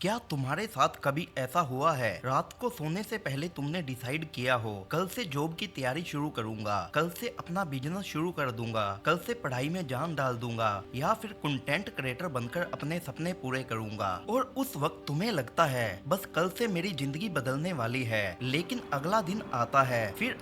क्या तुम्हारे साथ कभी ऐसा हुआ है रात को सोने से पहले तुमने डिसाइड किया हो कल से जॉब की तैयारी शुरू करूंगा, कल से अपना बिजनेस शुरू कर दूंगा, कल से पढ़ाई में जान डाल दूंगा या फिर कंटेंट क्रिएटर बनकर अपने सपने पूरे करूंगा। और उस वक्त तुम्हें लगता है बस कल से मेरी जिंदगी बदलने वाली है, लेकिन अगला दिन आता है, फिर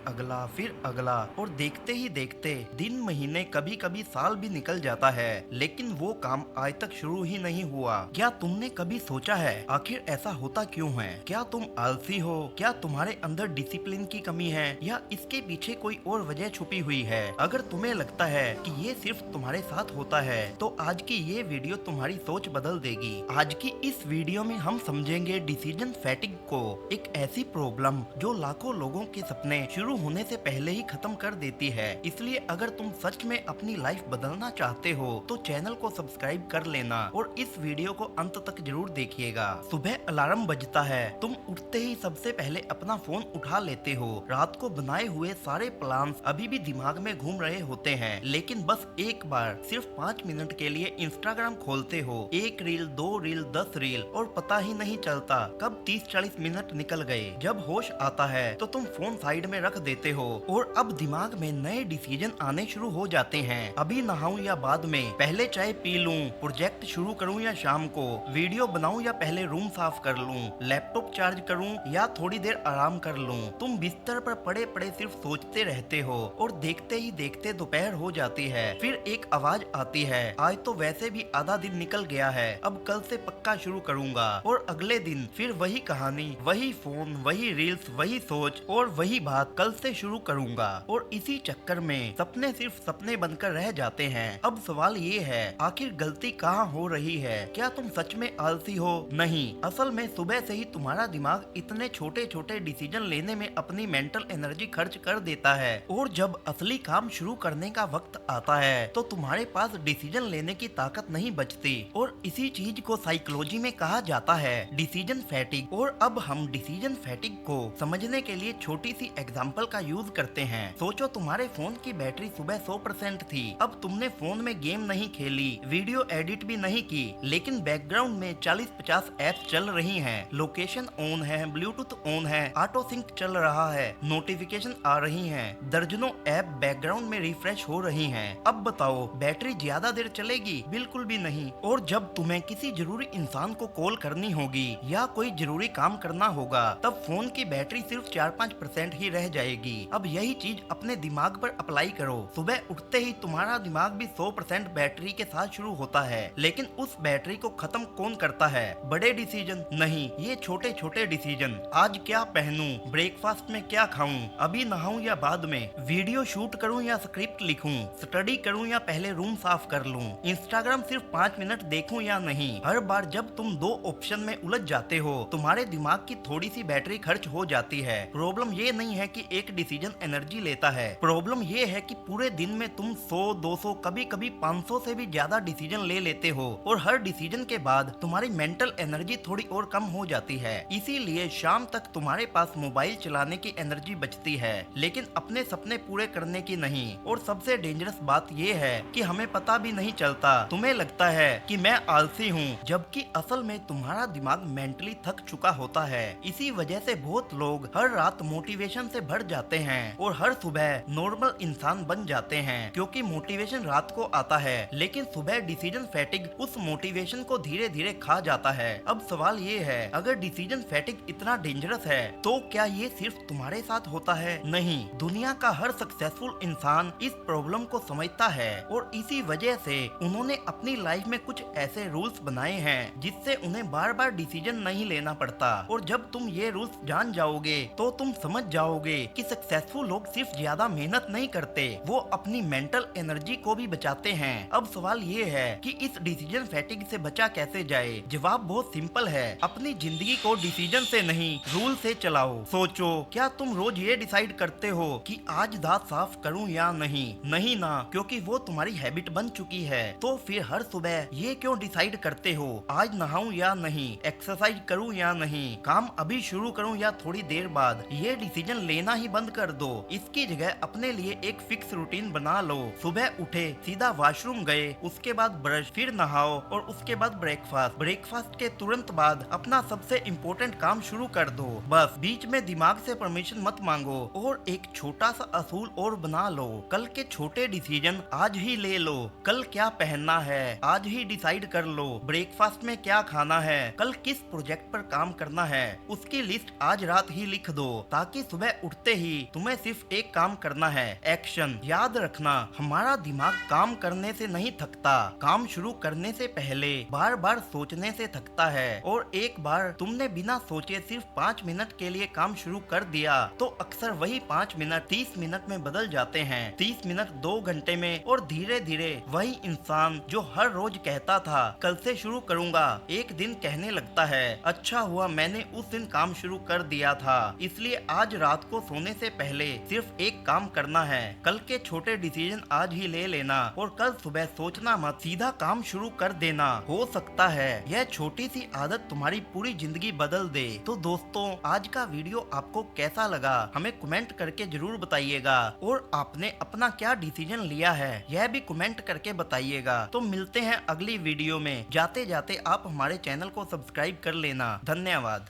अगला और देखते ही देखते दिन महीने कभी कभी साल भी निकल जाता है, लेकिन वो काम आज तक शुरू ही नहीं हुआ। क्या तुमने कभी सोचा है आखिर ऐसा होता क्यों है? क्या तुम आलसी हो? क्या तुम्हारे अंदर डिसिप्लिन की कमी है या इसके पीछे कोई और वजह छुपी हुई है? अगर तुम्हें लगता है कि ये सिर्फ तुम्हारे साथ होता है तो आज की ये वीडियो तुम्हारी सोच बदल देगी। आज की इस वीडियो में हम समझेंगे डिसीजन फैटिग को, एक ऐसी प्रॉब्लम जो लाखों लोगों के सपने शुरू होने से पहले ही खत्म कर देती है। इसलिए अगर तुम सच में अपनी लाइफ बदलना चाहते हो तो चैनल को सब्सक्राइब कर लेना और इस वीडियो को अंत तक जरूर देखिएगा। सुबह अलार्म बजता है, तुम उठते ही सबसे पहले अपना फोन उठा लेते हो। रात को बनाए हुए सारे प्लान्स अभी भी दिमाग में घूम रहे होते हैं, लेकिन बस एक बार सिर्फ 5 मिनट के लिए इंस्टाग्राम खोलते हो। एक रील, 2 रील, 10 रील और पता ही नहीं चलता कब 30-40 मिनट निकल गए। जब होश आता है तो तुम फोन साइड में रख देते हो और अब दिमाग में नए डिसीजन आने शुरू हो जाते हैं। अभी नहाऊं या बाद में, पहले चाय पी लूं, प्रोजेक्ट शुरू करूं या शाम को, वीडियो बनाऊं या पहले रूम साफ कर लूं, लैपटॉप चार्ज करूं या थोड़ी देर आराम कर लूं। तुम बिस्तर पर पड़े पड़े सिर्फ सोचते रहते हो और देखते ही देखते दोपहर हो जाती है। फिर एक आवाज आती है, आज तो वैसे भी आधा दिन निकल गया है, अब कल से पक्का शुरू करूंगा। और अगले दिन फिर वही कहानी, वही फोन, वही रील्स, वही सोच और वही बात, कल से शुरू करूंगा। और इसी चक्कर में सपने सिर्फ सपने बनकर रह जाते हैं। अब सवाल ये है, आखिर गलती कहाँ हो रही है? क्या तुम सच में आलसी हो? नहीं, असल में सुबह से ही तुम्हारा दिमाग इतने छोटे छोटे डिसीजन लेने में अपनी मेंटल एनर्जी खर्च कर देता है और जब असली काम शुरू करने का वक्त आता है तो तुम्हारे पास डिसीजन लेने की ताकत नहीं बचती। और इसी चीज को साइकोलॉजी में कहा जाता है डिसीजन फैटिग। और अब हम डिसीजन फैटिग को समझने के लिए छोटी सी एग्जांपल का यूज करते हैं। सोचो तुम्हारे फोन की बैटरी सुबह 100% थी। अब तुमने फोन में गेम नहीं खेली, वीडियो एडिट भी नहीं की, लेकिन बैकग्राउंड में 40-50 ऐप्स चल रही हैं, लोकेशन ऑन है, ब्लूटूथ ऑन है, ऑटो सिंक चल रहा है, नोटिफिकेशन आ रही हैं, दर्जनों ऐप बैकग्राउंड में रिफ्रेश हो रही हैं। अब बताओ बैटरी ज्यादा देर चलेगी? बिल्कुल भी नहीं। और जब तुम्हें किसी जरूरी इंसान को कॉल करनी होगी या कोई जरूरी काम करना होगा तब फोन की बैटरी सिर्फ 4-5% ही रह जाएगी। अब यही चीज अपने दिमाग पर अप्लाई करो। सुबह उठते ही तुम्हारा दिमाग भी 100% बैटरी के साथ शुरू होता है, लेकिन उस बैटरी को खत्म कौन करता है? बड़े डिसीजन नहीं, ये छोटे छोटे डिसीजन। आज क्या पहनूं, ब्रेकफास्ट में क्या खाऊं, अभी नहाऊं या बाद में, वीडियो शूट करूं या स्क्रिप्ट लिखूं, स्टडी करूं या पहले रूम साफ कर लूं, इंस्टाग्राम सिर्फ 5 मिनट देखूं या नहीं। हर बार जब तुम दो ऑप्शन में उलझ जाते हो तुम्हारे दिमाग की थोड़ी सी बैटरी खर्च हो जाती है। प्रॉब्लम ये नहीं है कि एक डिसीजन एनर्जी लेता है, प्रॉब्लम ये है कि पूरे दिन में तुम 100-200 कभी कभी 500 से भी ज्यादा डिसीजन ले लेते हो और हर डिसीजन के बाद तुम्हारी मेंटल एनर्जी थोड़ी और कम हो जाती है। इसीलिए शाम तक तुम्हारे पास मोबाइल चलाने की एनर्जी बचती है, लेकिन अपने सपने पूरे करने की नहीं। और सबसे डेंजरस बात ये है कि हमें पता भी नहीं चलता। तुम्हें लगता है कि मैं आलसी हूँ, जबकि असल में तुम्हारा दिमाग मेंटली थक चुका होता है। इसी वजह से बहुत लोग हर रात मोटिवेशन से भर जाते हैं और हर सुबह नॉर्मल इंसान बन जाते हैं, क्योंकि मोटिवेशन रात को आता है लेकिन सुबह डिसीजन फैटिग उस मोटिवेशन को धीरे धीरे खा जाता है। अब सवाल ये है, अगर डिसीजन फैटिग इतना डेंजरस है तो क्या ये सिर्फ तुम्हारे साथ होता है? नहीं, दुनिया का हर सक्सेसफुल इंसान इस प्रॉब्लम को समझता है और इसी वजह से उन्होंने अपनी लाइफ में कुछ ऐसे रूल्स बनाए हैं जिससे उन्हें बार बार डिसीजन नहीं लेना पड़ता। और जब तुम ये रूल्स जान जाओगे तो तुम समझ जाओगे कि सक्सेसफुल लोग सिर्फ ज्यादा मेहनत नहीं करते, वो अपनी मेंटल एनर्जी को भी बचाते हैं। अब सवाल ये है कि इस डिसीजन फैटिग से बचा कैसे जाए? जवाब बहुत सिंपल है, अपनी जिंदगी को डिसीजन से नहीं रूल से चलाओ। सोचो, क्या तुम रोज ये डिसाइड करते हो कि आज दांत साफ करूं या नहीं? नहीं ना, क्योंकि वो तुम्हारी हैबिट बन चुकी है। तो फिर हर सुबह ये क्यों डिसाइड करते हो आज नहाऊं या नहीं, एक्सरसाइज करूं या नहीं, काम अभी शुरू करूं या थोड़ी देर बाद? ये डिसीजन लेना ही बंद कर दो। इसकी जगह अपने लिए एक फिक्स रूटीन बना लो। सुबह उठे सीधा वॉशरूम गए, उसके बाद ब्रश, फिर नहाओ और उसके बाद ब्रेकफास्ट, ब्रेकफास्ट के के तुरंत बाद अपना सबसे इम्पोर्टेंट काम शुरू कर दो। बस बीच में दिमाग से परमिशन मत मांगो और एक छोटा सा असूल और बना लो। कल के छोटे डिसीजन आज ही ले लो। कल क्या पहनना है आज ही डिसाइड कर लो। ब्रेकफास्ट में क्या खाना है, कल किस प्रोजेक्ट पर काम करना है, उसकी लिस्ट आज रात ही लिख दो, ताकि सुबह उठते ही तुम्हें सिर्फ एक काम करना है, एक्शन। याद रखना, हमारा दिमाग काम करने से नहीं थकता, काम शुरू करने से पहले बार बार सोचने से थकता है। और एक बार तुमने बिना सोचे सिर्फ 5 मिनट के लिए काम शुरू कर दिया तो अक्सर वही 5 मिनट 30 मिनट में बदल जाते हैं, 30 मिनट 2 घंटे में, और धीरे धीरे वही इंसान जो हर रोज कहता था कल से शुरू करूंगा, एक दिन कहने लगता है अच्छा हुआ मैंने उस दिन काम शुरू कर दिया था। इसलिए आज रात को सोने से पहले सिर्फ एक काम करना है। कल के छोटे डिसीजन आज ही ले लेना और कल सुबह सोचना मत, सीधा काम शुरू कर देना। हो सकता है यह छोटी सी आदत तुम्हारी पूरी जिंदगी बदल दे। तो दोस्तों, आज का वीडियो आपको कैसा लगा हमें कमेंट करके जरूर बताइएगा, और आपने अपना क्या डिसीजन लिया है यह भी कमेंट करके बताइएगा। तो मिलते हैं अगली वीडियो में। जाते जाते आप हमारे चैनल को सब्सक्राइब कर लेना। धन्यवाद।